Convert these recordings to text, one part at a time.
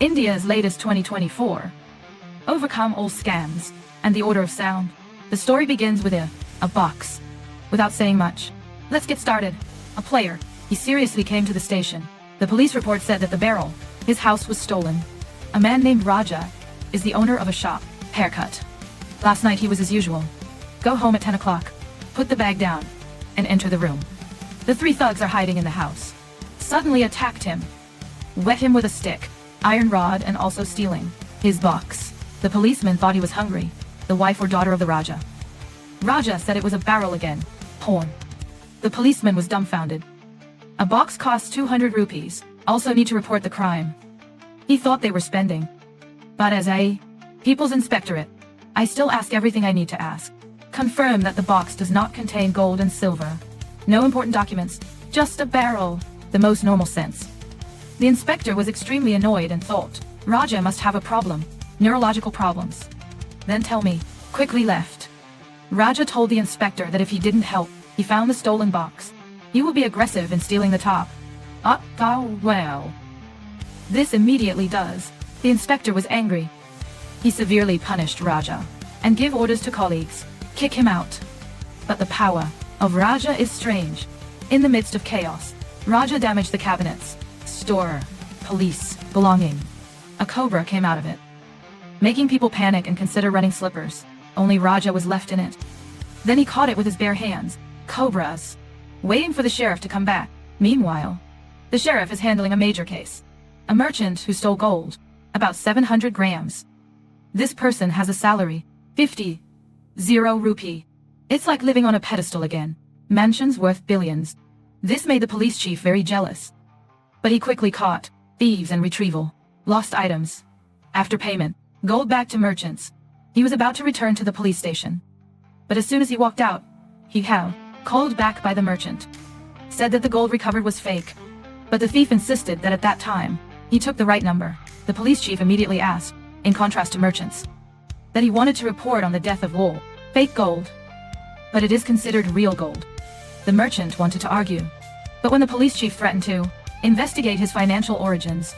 India's latest 2024. Overcome all scams, and the order of sound. The story begins with a box. Without saying much, let's get started. A player. He seriously came to the station. The police report said that the barrel, his house was stolen. A man named Raja is the owner of a shop. Haircut. Last night he was as usual. Go home at 10 o'clock. Put the bag down. And enter the room. The three thugs are hiding in the house. Suddenly attacked him. Wet him with a stick, iron rod, and also stealing his box. The policeman thought he was hungry. The wife or daughter of the Raja. Raja said it was a barrel again. Porn. The policeman was dumbfounded. A box costs 200 rupees. Also need to report the crime. He thought they were spending. But as a People's Inspectorate, I still ask everything I need to ask. Confirm that the box does not contain gold and silver. No important documents. Just a barrel. The most normal sense. The inspector was extremely annoyed and thought, Raja must have a problem. Neurological problems. Then tell me. Quickly left. Raja told the inspector that if he didn't help, he found the stolen box. He will be aggressive in stealing the top. Oh well. This immediately does. The inspector was angry. He severely punished Raja and gave orders to colleagues. Kick him out. But the power of Raja is strange. In the midst of chaos, Raja damaged the cabinets, store, police, belonging. A cobra came out of it, making people panic and consider running slippers. Only Raja was left in it. Then he caught it with his bare hands. Cobras. Waiting for the sheriff to come back. Meanwhile, the sheriff is handling a major case. A merchant who stole gold. About 700 grams. This person has a salary. 50. 0 rupee. It's like living on a pedestal again. Mansions worth billions. This made the police chief very jealous. But he quickly caught thieves and retrieval. Lost items. After payment, gold back to merchants. He was about to return to the police station. But as soon as he walked out, he called back by the merchant. Said that the gold recovered was fake. But the thief insisted that at that time, he took the right number. The police chief immediately asked, in contrast to merchants, that he wanted to report on the death of all fake gold. But it is considered real gold. The merchant wanted to argue. But when the police chief threatened to investigate his financial origins,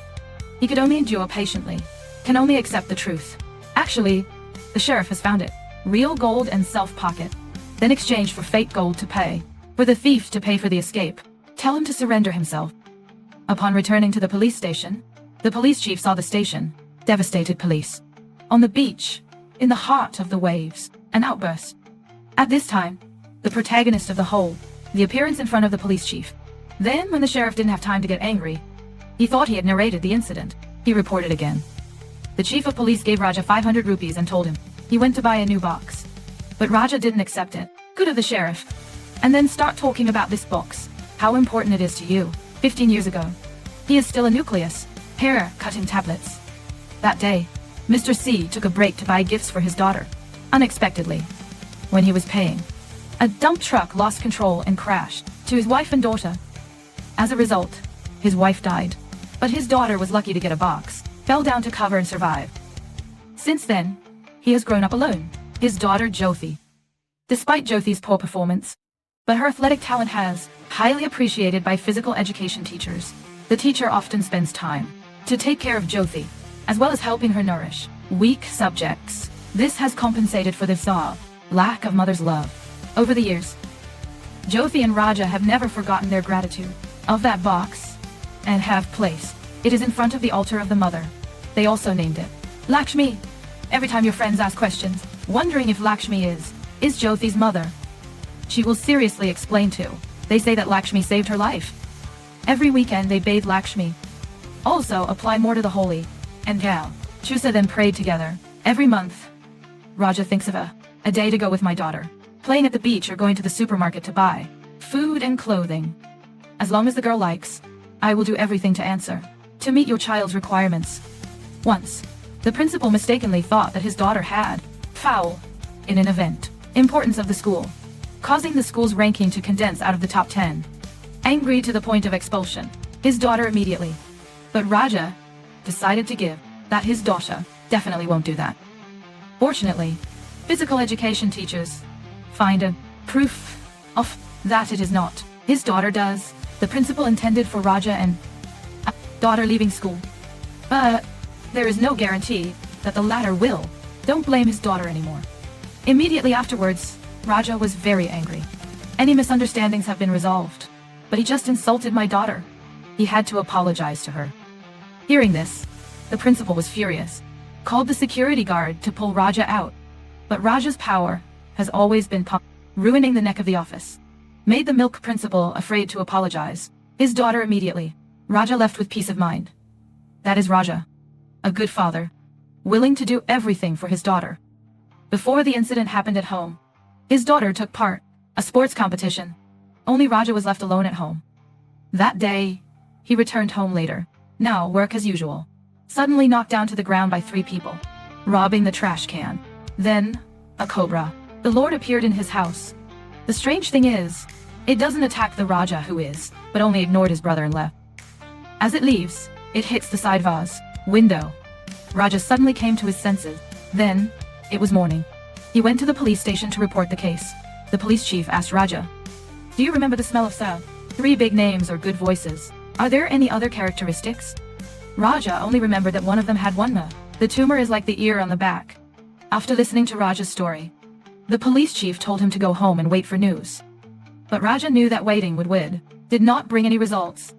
he could only endure patiently, can only accept the truth. Actually, the sheriff has found it. Real gold and self-pocket. Then exchanged for fake gold to pay. For the thief to pay for the escape. Tell him to surrender himself. Upon returning to the police station, the police chief saw the station. Devastated police. On the beach, in the heart of the waves, an outburst. At this time, the protagonist of the whole, the appearance in front of the police chief. Then, when the sheriff didn't have time to get angry, he thought he had narrated the incident. He reported again. The chief of police gave Raja 500 rupees and told him he went to buy a new box. But Raja didn't accept it. Good of the sheriff. And then start talking about this box. How important it is to you. 15 years ago. He is still a nucleus. Hair cutting tablets. That day, Mr. C took a break to buy gifts for his daughter. Unexpectedly. When he was paying, a dump truck lost control and crashed to his wife and daughter. As a result, his wife died. But his daughter was lucky to get a box, fell down to cover and survive. Since then, he has grown up alone. His daughter Jyoti. Despite Jyoti's poor performance, but her athletic talent has highly appreciated by physical education teachers. The teacher often spends time to take care of Jyoti, as well as helping her nourish weak subjects. This has compensated for this lack of mother's love. Over the years, Jyoti and Raja have never forgotten their gratitude of that box and have placed it is in front of the altar of the mother. They also named it Lakshmi. Every time your friends ask questions, wondering if Lakshmi is Jyoti's mother, she will seriously explain to. They say that Lakshmi saved her life. Every weekend they bathe Lakshmi. Also apply more to the holy and Chusa then prayed together. Every month, Raja thinks of a day to go with my daughter, playing at the beach or going to the supermarket to buy food and clothing. As long as the girl likes, I will do everything to answer, to meet your child's requirements. Once, the principal mistakenly thought that his daughter had foul in an event. Importance of the school, causing the school's ranking to condense out of the top 10. Angry to the point of expulsion, his daughter immediately. But Raja decided to give that his daughter definitely won't do that. Fortunately, physical education teachers find a proof of that it is not. His daughter does. The principal intended for Raja and daughter leaving school. But there is no guarantee that the latter will. Don't blame his daughter anymore. Immediately afterwards, Raja was very angry. Any misunderstandings have been resolved, but he just insulted my daughter. He had to apologize to her. Hearing this, the principal was furious, called the security guard to pull Raja out. But Raja's power has always been ruining the neck of the office. Made the milk principal afraid to apologize. His daughter immediately. Raja left with peace of mind. That is Raja. A good father. Willing to do everything for his daughter. Before the incident happened at home, his daughter took part, a sports competition. Only Raja was left alone at home. That day, he returned home later. Now work as usual. Suddenly knocked down to the ground by 3 people. Robbing the trash can. Then, a cobra. The Lord appeared in his house. The strange thing is, it doesn't attack the Raja who is, but only ignored his brother and left. As it leaves, it hits the side vase, window. Raja suddenly came to his senses. Then, it was morning. He went to the police station to report the case. The police chief asked Raja, "Do you remember the smell of sound? 3 big names or good voices. Are there any other characteristics?" Raja only remembered that one of them had one tumor. The tumor is like the ear on the back. After listening to Raja's story, the police chief told him to go home and wait for news. But Raja knew that waiting did not bring any results.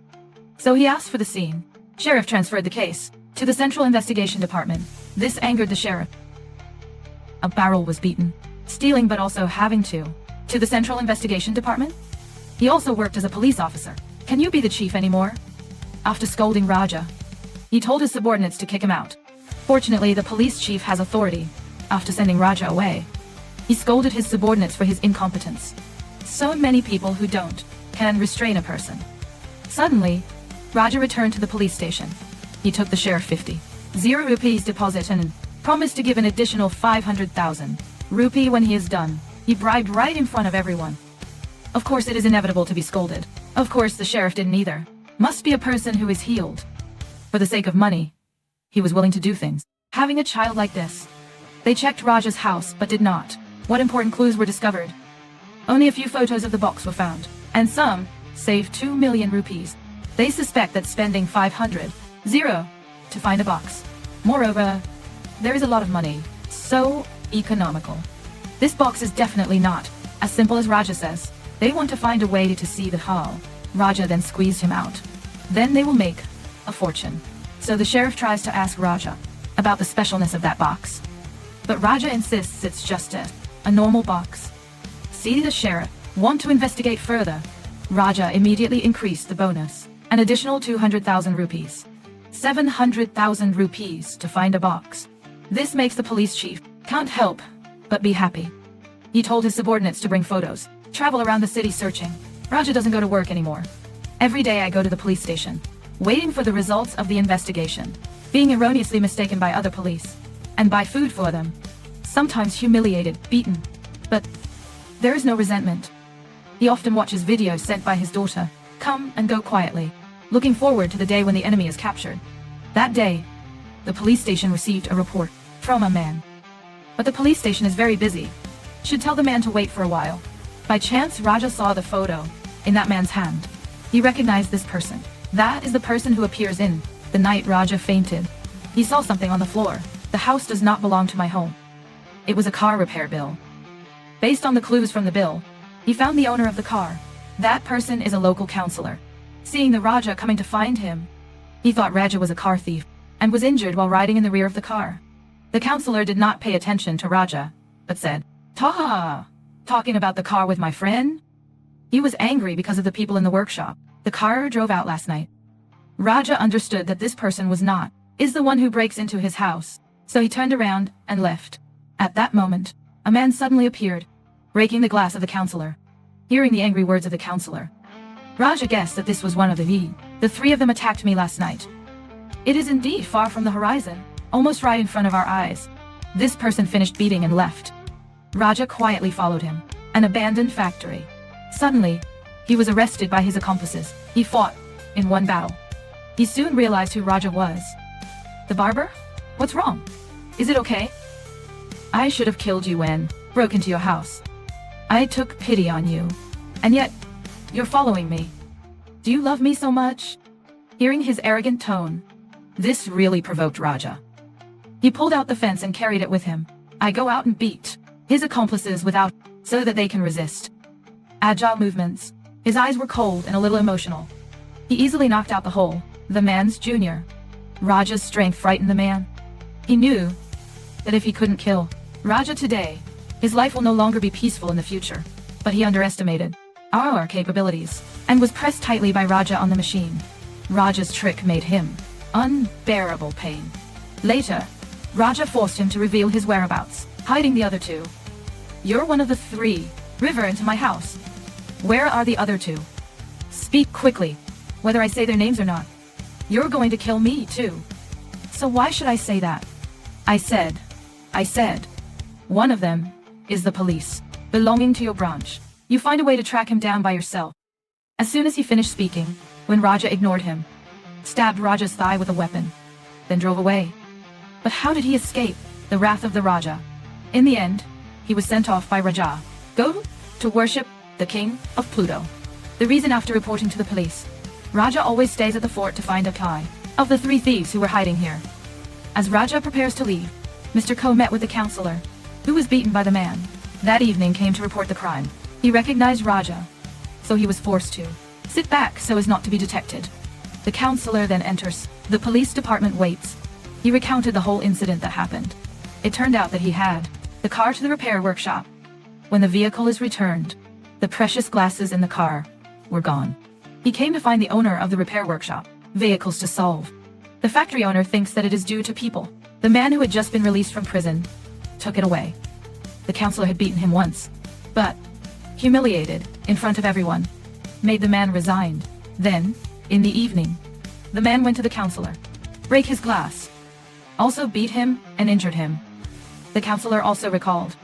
So he asked for the scene. Sheriff transferred the case to the Central Investigation Department. This angered the sheriff. A barrel was beaten. Stealing but also having to the Central Investigation Department? He also worked as a police officer. Can you be the chief anymore? After scolding Raja, he told his subordinates to kick him out. Fortunately, the police chief has authority. After sending Raja away, he scolded his subordinates for his incompetence. So many people who can restrain a person. Suddenly, Raja returned to the police station. He took the sheriff 50 rupees deposit and promised to give an additional 500,000 rupee when he is done. He bribed right in front of everyone. Of course, it is inevitable to be scolded. Of course, the sheriff didn't either. Must be a person who is healed. For the sake of money, he was willing to do things. Having a child like this. They checked Raja's house but did not. What important clues were discovered? Only a few photos of the box were found, and some saved 2 million rupees. They suspect that spending 500 to find a box. Moreover, there is a lot of money. So economical. This box is definitely not as simple as Raja says. They want to find a way to see the haul. Raja then squeezed him out. Then they will make a fortune. So the sheriff tries to ask Raja about the specialness of that box. But Raja insists it's just a normal box. See, the sheriff want to investigate further. Raja immediately increased the bonus. An additional 200,000 rupees. 700,000 rupees to find a box. This makes the police chief can't help but be happy. He told his subordinates to bring photos, travel around the city searching. Raja doesn't go to work anymore. Every day I go to the police station, waiting for the results of the investigation, being erroneously mistaken by other police, and buy food for them. Sometimes humiliated, beaten. But there is no resentment. He often watches videos sent by his daughter, come and go quietly, looking forward to the day when the enemy is captured. That day, the police station received a report from a man. But the police station is very busy. Should tell the man to wait for a while. By chance, Raja saw the photo in that man's hand. He recognized this person. That is the person who appears in the night Raja fainted. He saw something on the floor. The house does not belong to my home. It was a car repair bill. Based on the clues from the bill, he found the owner of the car. That person is a local councillor. Seeing the Raja coming to find him, he thought Raja was a car thief and was injured while riding in the rear of the car. The councillor did not pay attention to Raja, but said, "Ta! Talking about the car with my friend?" He was angry because of the people in the workshop. The car drove out last night. Raja understood that this person is the one who breaks into his house, so he turned around and left. At that moment, a man suddenly appeared, breaking the glass of the councillor. Hearing the angry words of the councillor, Raja guessed that this was one of the 3 of them attacked me last night. It is indeed far from the horizon, almost right in front of our eyes. This person finished beating and left. Raja quietly followed him, an abandoned factory. Suddenly, he was arrested by his accomplices. He fought in one battle. He soon realized who Raja was. "The barber? What's wrong? Is it okay? I should have killed you when broke into your house. I took pity on you. And yet, you're following me. Do you love me so much?" Hearing his arrogant tone, This really provoked Raja. He pulled out the fence and carried it with him. I go out and beat his accomplices without, so that they can resist. Agile movements. His eyes were cold and a little emotional. He easily knocked out the whole, the man's junior. Raja's strength frightened the man. He knew that if he couldn't kill Raja today, his life will no longer be peaceful in the future. But he underestimated our capabilities and was pressed tightly by Raja on the machine. Raja's trick made him unbearable pain. Later, Raja forced him to reveal his whereabouts, hiding the other two. You're one of the three. River into my house. Where are the other two? Speak quickly, whether I say their names or not. You're going to kill me too. So why should I say that? I said, one of them is the police, belonging to your branch. You find a way to track him down by yourself. As soon as he finished speaking, when Raja ignored him, stabbed Raja's thigh with a weapon, then drove away. But how did he escape the wrath of the Raja? In the end, he was sent off by Raja. Go to worship the king of Pluto. The reason after reporting to the police, Raja always stays at the fort to find a Kai of the three thieves who were hiding here. As Raja prepares to leave, Mr. Ko met with the counselor, who was beaten by the man. That evening came to report the crime. He recognized Raja, so he was forced to sit back so as not to be detected. The counselor then enters. The police department waits. He recounted the whole incident that happened. It turned out that he had the car to the repair workshop. When the vehicle is returned, the precious glasses in the car were gone. He came to find the owner of the repair workshop. Vehicles to solve. The factory owner thinks that it is due to people. The man who had just been released from prison took it away. The counselor had beaten him once, but, humiliated, in front of everyone, made the man resigned. Then, in the evening, the man went to the counselor, break his glass, also beat him and injured him. The counselor also recalled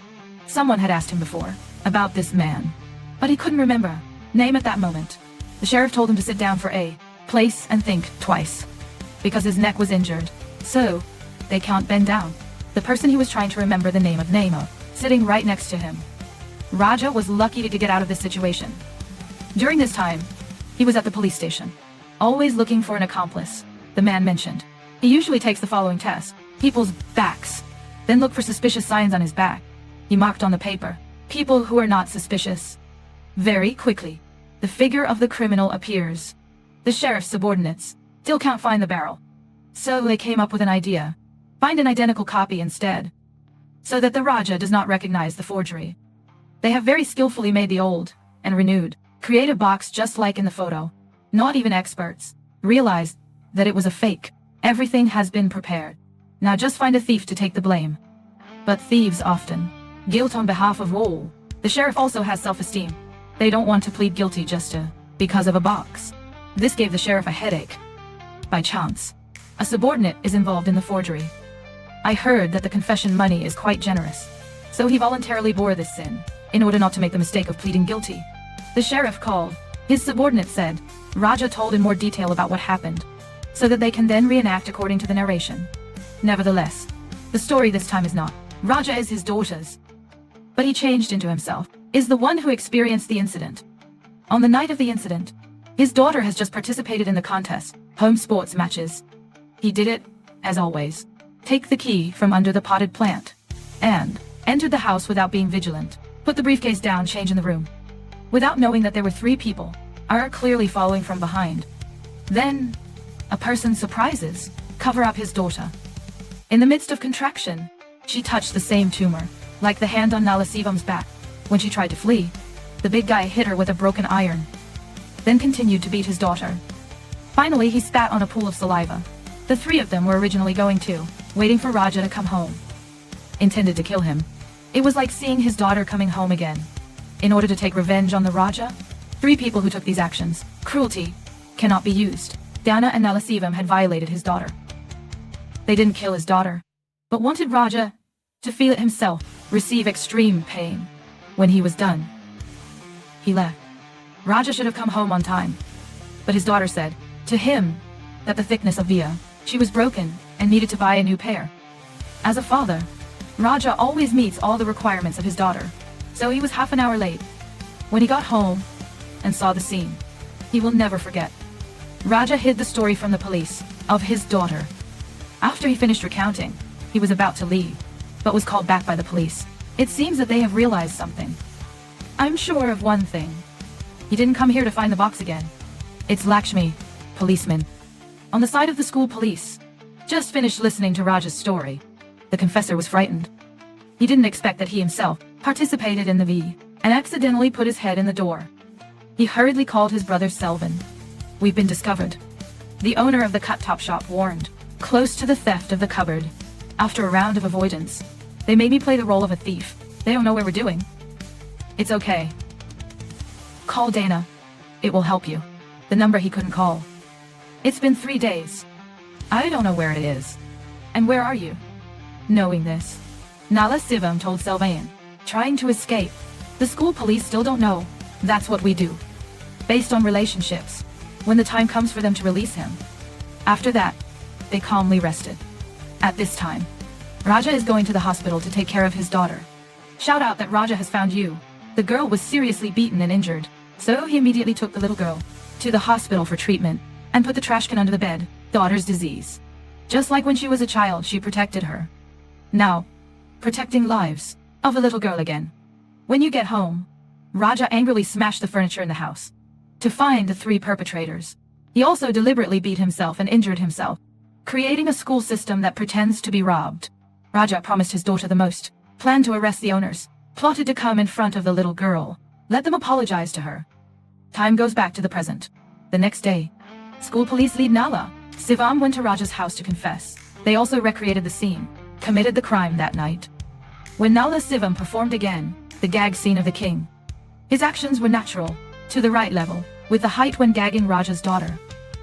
someone had asked him before about this man, but he couldn't remember name at that moment. The sheriff told him to sit down for a place and think twice, because his neck was injured, so they can't bend down. The person he was trying to remember the name of Nemo, sitting right next to him. Raja was lucky to get out of this situation. During this time, he was at the police station, always looking for an accomplice. The man mentioned he usually takes the following test: people's backs, then look for suspicious signs on his back. He marked on the paper people who are not suspicious. Very quickly, the figure of the criminal appears. The sheriff's subordinates still can't find the barrel, so they came up with an idea: find an identical copy instead, so that the Raja does not recognize the forgery. They have very skillfully made the old and renewed create a box just like in the photo. Not even experts realized that it was a fake. Everything has been prepared. Now just find a thief to take the blame. But thieves often guilt on behalf of all. The sheriff also has self-esteem. They don't want to plead guilty just because of a box. This gave the sheriff a headache. By chance, a subordinate is involved in the forgery. I heard that the confession money is quite generous, so he voluntarily bore this sin, in order not to make the mistake of pleading guilty. The sheriff called. His subordinate said, Raja told in more detail about what happened, so that they can then reenact according to the narration. Nevertheless, the story this time is not Raja is his daughter's, but he changed into himself, is the one who experienced the incident. On the night of the incident, his daughter has just participated in the contest, home sports matches. He did it, as always, take the key from under the potted plant, and entered the house without being vigilant, put the briefcase down, change in the room, without knowing that there were three people, are clearly following from behind. Then, a person surprises, cover up his daughter. In the midst of contraction, she touched the same tumor, like the hand on Nalasivam's back. When she tried to flee, the big guy hit her with a broken iron, then continued to beat his daughter. Finally, he spat on a pool of saliva. The three of them were originally waiting for Raja to come home, intended to kill him. It was like seeing his daughter coming home again. In order to take revenge on the Raja, three people who took these actions, cruelty, cannot be used. Dana and Nalasivam had violated his daughter. They didn't kill his daughter, but wanted Raja to feel it himself, receive extreme pain. When he was done, he left. Raja should have come home on time, but his daughter said to him that the thickness of Via, she was broken and needed to buy a new pair. As a father, Raja always meets all the requirements of his daughter, so he was half an hour late. When he got home and saw the scene, he will never forget. Raja hid the story from the police of his daughter After he finished recounting, he was about to leave, but was called back by the police. It seems that they have realized something. I'm sure of one thing. He didn't come here to find the box again. It's Lakshmi, policeman. On the side of the school police. Just finished listening to Raja's story. The confessor was frightened. He didn't expect that he himself participated in the V, and accidentally put his head in the door. He hurriedly called his brother Selvin. We've been discovered. The owner of the cut-top shop warned, close to the theft of the cupboard. After a round of avoidance, they made me play the role of a thief. They don't know what we're doing. It's okay. Call Dana. It will help you. The number he couldn't call. It's been 3 days. I don't know where it is. And where are you? Knowing this, Nala Sivam told Selvain, trying to escape. The school police still don't know. That's what we do. Based on relationships. When the time comes for them to release him. After that, they calmly rested. At this time, Raja is going to the hospital to take care of his daughter. Shout out that Raja has found you. The girl was seriously beaten and injured, so he immediately took the little girl to the hospital for treatment and put the trash can under the bed. Daughter's disease. Just like when she was a child, she protected her. Now, protecting lives of a little girl again. When you get home, Raja angrily smashed the furniture in the house to find the 3 perpetrators. He also deliberately beat himself and injured himself, creating a school system that pretends to be robbed. Raja promised his daughter the most, planned to arrest the owners, plotted to come in front of the little girl, let them apologize to her. Time goes back to the present. The next day, school police lead Nala Sivam went to Raja's house to confess. They also recreated the scene, committed the crime that night. When Nala Sivam performed again, the gag scene of the king. His actions were natural, to the right level, with the height when gagging Raja's daughter.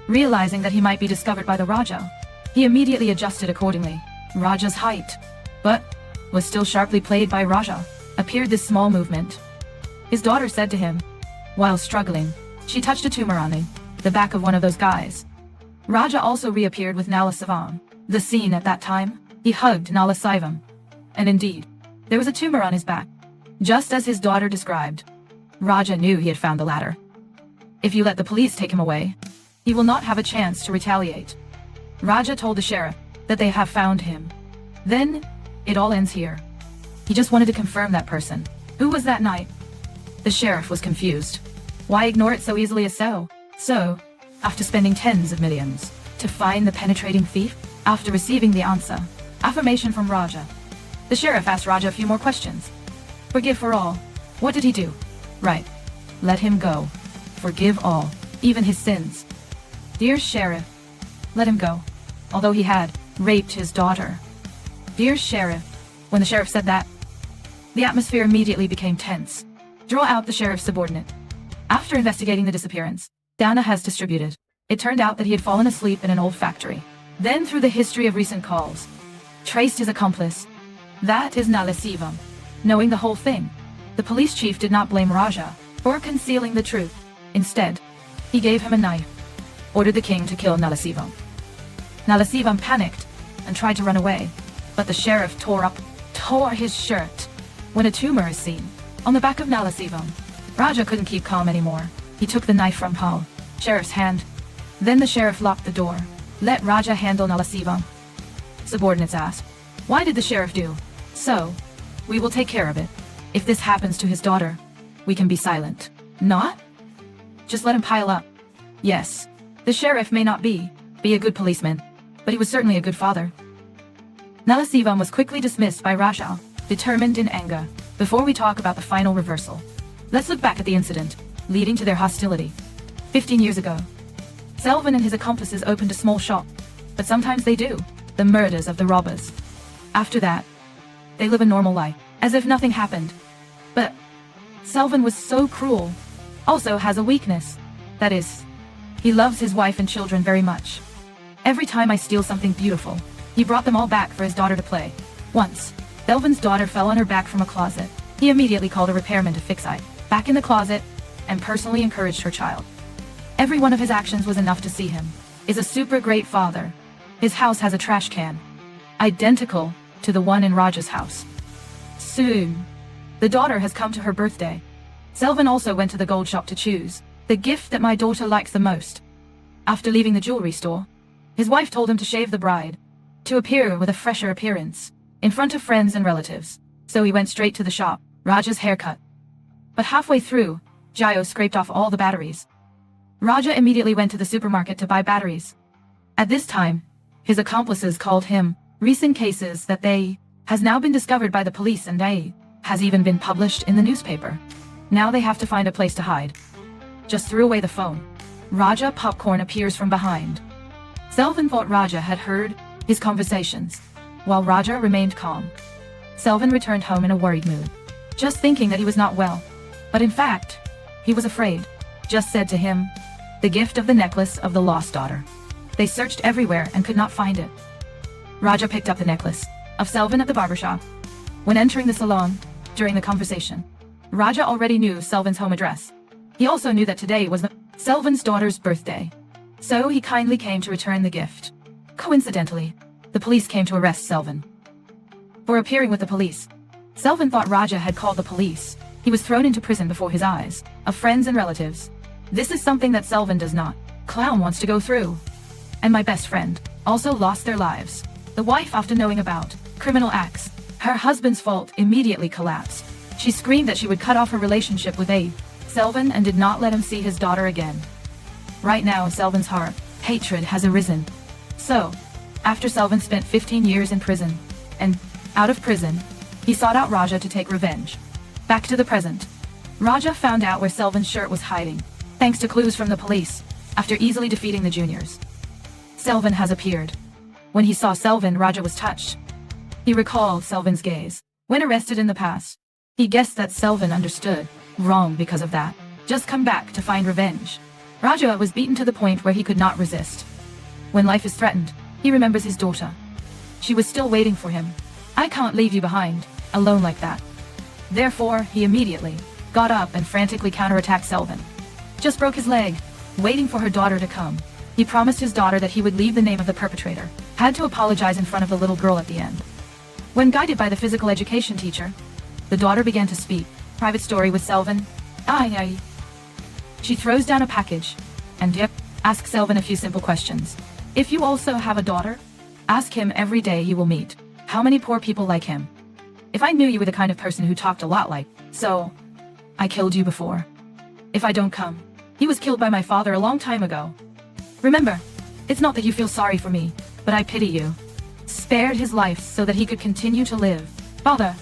Realizing that he might be discovered by the Raja, he immediately adjusted accordingly. Raja's height, but was still sharply played by Raja, appeared this small movement. His daughter said to him, while struggling, she touched a tumor on the back of one of those guys. Raja also reappeared with Nala Sivam. The scene at that time, he hugged Nala Sivam. And indeed, there was a tumor on his back, just as his daughter described. Raja knew he had found the latter. If you let the police take him away, he will not have a chance to retaliate. Raja told the sheriff that they have found him. Then, it all ends here. He just wanted to confirm that person. Who was that night? The sheriff was confused. Why ignore it so easily as so? So, after spending tens of millions to find the penetrating thief, after receiving the answer, affirmation from Raja, the sheriff asked Raja a few more questions. Forgive for all. What did he do? Right. Let him go. Forgive all, even his sins. Dear sheriff, let him go. Although he had raped his daughter. Dear sheriff, when the sheriff said that, the atmosphere immediately became tense. Draw out the sheriff's subordinate. After investigating the disappearance, Dana has distributed. It turned out that he had fallen asleep in an old factory. Then through the history of recent calls, traced his accomplice. That is Nala Sivam. Knowing the whole thing, the police chief did not blame Raja for concealing the truth. Instead, he gave him a knife, ordered the king to kill Nala Sivam. Nala Sivam panicked and tried to run away, but the sheriff tore his shirt. When a tumor is seen on the back of Nala Sivam, Raja couldn't keep calm anymore. He took the knife from sheriff's hand. Then the sheriff locked the door. Let Raja handle Nala Sivam. Subordinates asked, why did the sheriff do so? We will take care of it. If this happens to his daughter, we can be silent. Not? Just let him pile up. Yes, the sheriff may not be a good policeman, but he was certainly a good father. Nala Sivam was quickly dismissed by Raja, determined in anger. Before we talk about the final reversal, let's look back at the incident leading to their hostility. 15 years ago, Selvin and his accomplices opened a small shop, but sometimes they do. The murders of the robbers. After that, they live a normal life, as if nothing happened. But Selvin was so cruel, also has a weakness. That is, he loves his wife and children very much. Every time I steal something beautiful, he brought them all back for his daughter to play. Once, Selvin's daughter fell on her back from a closet. He immediately called a repairman to fix it back in the closet, and personally encouraged her child. Every one of his actions was enough to see him is a super great father. His house has a trash can, identical to the one in Raja's house. Soon, the daughter has come to her birthday. Selvin also went to the gold shop to choose the gift that my daughter likes the most. After leaving the jewelry store, his wife told him to shave the bride, to appear with a fresher appearance, in front of friends and relatives. So he went straight to the shop, Raja's haircut. But halfway through, Jayo scraped off all the batteries. Raja immediately went to the supermarket to buy batteries. At this time, his accomplices called him, recent cases that they has now been discovered by the police and they has even been published in the newspaper. Now they have to find a place to hide. Just threw away the phone. Raja Popcorn appears from behind. Selvin thought Raja had heard his conversations, while Raja remained calm. Selvin returned home in a worried mood, just thinking that he was not well. But in fact, he was afraid. Just said to him, the gift of the necklace of the lost daughter. They searched everywhere and could not find it. Raja picked up the necklace of Selvin at the barbershop. When entering the salon, during the conversation, Raja already knew Selvin's home address. He also knew that today was Selvin's daughter's birthday. So he kindly came to return the gift. Coincidentally, the police came to arrest Selvin for appearing with the police. Selvin thought Raja had called the police. He was thrown into prison before his eyes, of friends and relatives. This is something that Selvin does not. Clown wants to go through. And my best friend also lost their lives. The wife, after knowing about criminal acts, her husband's fault, immediately collapsed. She screamed that she would cut off her relationship with Selvin and did not let him see his daughter again. Right now, Selvin's heart, hatred has arisen. So, after Selvin spent 15 years in prison, and out of prison, he sought out Raja to take revenge. Back to the present. Raja found out where Selvin's shirt was hiding, thanks to clues from the police, after easily defeating the juniors. Selvin has appeared. When he saw Selvin, Raja was touched. He recalled Selvin's gaze. When arrested in the past, he guessed that Selvin understood wrong because of that. Just come back to find revenge. Raja was beaten to the point where he could not resist. When life is threatened, he remembers his daughter. She was still waiting for him. I can't leave you behind, alone like that. Therefore, he immediately got up and frantically counterattacked Selvin. Just broke his leg, waiting for her daughter to come. He promised his daughter that he would leave the name of the perpetrator, had to apologize in front of the little girl at the end. When guided by the physical education teacher, the daughter began to speak. Private story with Selvin. Aye. She throws down a package, and asks Selvin a few simple questions. If you also have a daughter, ask him every day you will meet. How many poor people like him? If I knew you were the kind of person who talked a lot like, so, I killed you before. If I don't come, he was killed by my father a long time ago. Remember, it's not that you feel sorry for me, but I pity you. Spared his life so that he could continue to live. Father,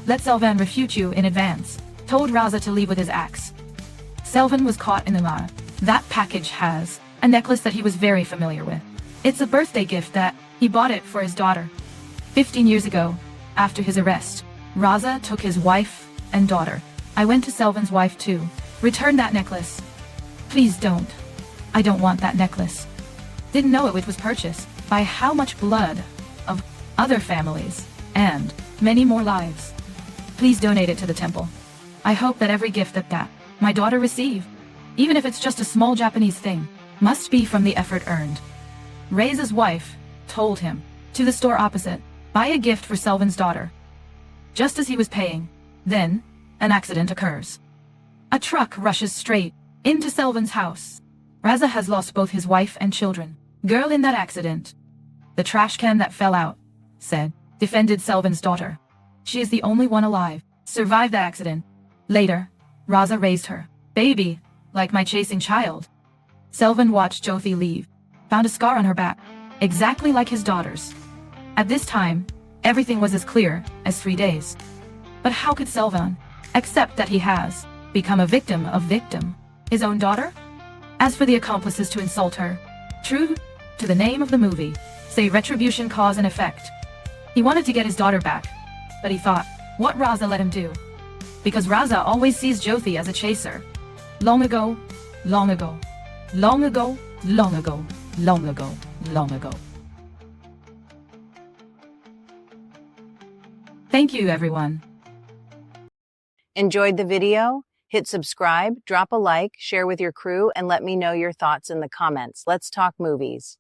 let Selvin refute you in advance. Told Raza to leave with his axe. Selvin was caught in the lie. That package has a necklace that he was very familiar with. It's a birthday gift that he bought it for his daughter. 15 years ago, after his arrest, Raza took his wife and daughter. I went to Selvin's wife too. Return that necklace. Please don't. I don't want that necklace. Didn't know it was purchased by how much blood of other families and many more lives. Please donate it to the temple. I hope that every gift that my daughter receive, even if it's just a small Japanese thing, must be from the effort earned. Raza's wife told him to the store opposite, buy a gift for Selvin's daughter. Just as he was paying, then an accident occurs. A truck rushes straight into Selvin's house. Raza has lost both his wife and children. Girl in that accident. The trash can that fell out, said, defended Selvin's daughter. She is the only one alive, survived the accident. Later, Raza raised her baby, like my chasing child. Selvin watched Jyothi leave, found a scar on her back, exactly like his daughter's. At this time, everything was as clear as 3 days. But how could Selvin accept that he has become a victim of his own daughter? As for the accomplices to insult her, true to the name of the movie, say retribution cause and effect. He wanted to get his daughter back, but he thought, what Raza let him do? Because Raza always sees Jyothi as a chaser. Long ago, long ago, long ago, long ago, long ago, long ago. Thank you, everyone. Enjoyed the video? Hit subscribe, drop a like, share with your crew, and let me know your thoughts in the comments. Let's talk movies.